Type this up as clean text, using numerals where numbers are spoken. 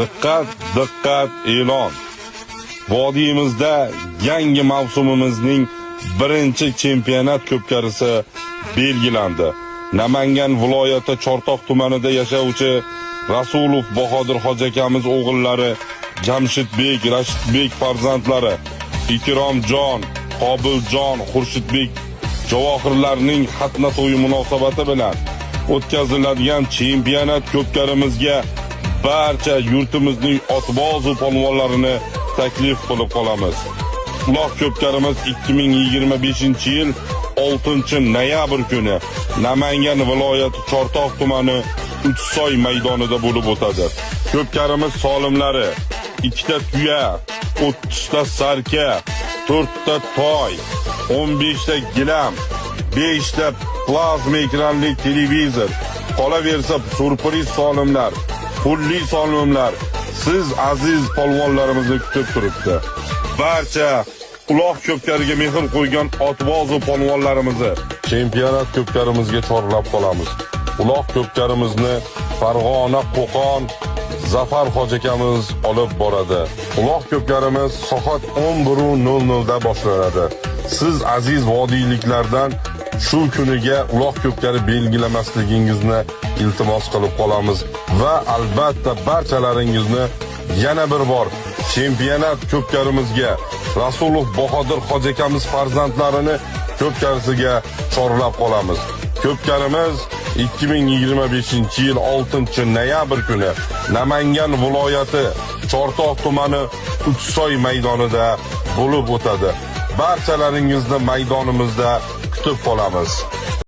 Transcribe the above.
Diqqat, diqqat e'lon. Vodiyimizda yangi mavsumimizning birinchi chempionat ko'pkarisi belgilandi. Namangan viloyati Chortoq tumanida yashovchi Rasulov Bahodir hoji akamiz o'g'illari Jamshidbek, Rashidbek farzandlari Ikromjon, Qobiljon, Xurshidbek javohirlarning xatna to'yi munosabati bilan o'tkaziladigan chempionat ko'pkarimizga barcha yurtimizning otboz va polvonlarini taklif qilib qolamiz. Uloq ko'pkarimiz 2025-yil 6-noyabr kuni Namangan viloyati Chortoq tumani Uchsoy maydonida bo'lib o'tadi. Ko'pkarimiz solimlari 2 ta tuya, 30 ta sarka, 4 ta toy, 15 ta gilam, 5 ta plazma ekranli televizor, qolaversa surpriz solimlar, pulli solimlar siz aziz polvonlarimizni kutib turibdi. Barcha uloq ko'pkariga mehr qo'ygan otboz va polvonlarimizni chempionat ko'pkarimizga chorlab qolamiz. Uloq ko'pkarimizni Farg'ona, Qo'qon Zafar hoji akamiz olib boradi. Uloq ko'pkarimiz soat 11:00 da boshlanadi. Siz aziz vodiyliklardan shu kuniga uloq ko'pkari belgilamasligingizni iltimos qilib qolamiz va albatta barchalaringizni yana bir bor chempionat ko'pkarimizga Rasulov Bahodir hoji akamiz farzandlarini ko'pkarisiga chorlab qolamiz. Ko'pkarimiz 2025-yil 6-noyabr kuni Namangan viloyati Chortoq tumani Uchsoy maydonida bo'lib o'tadi. Barchalaringizni maydonimizda kutib qolamiz.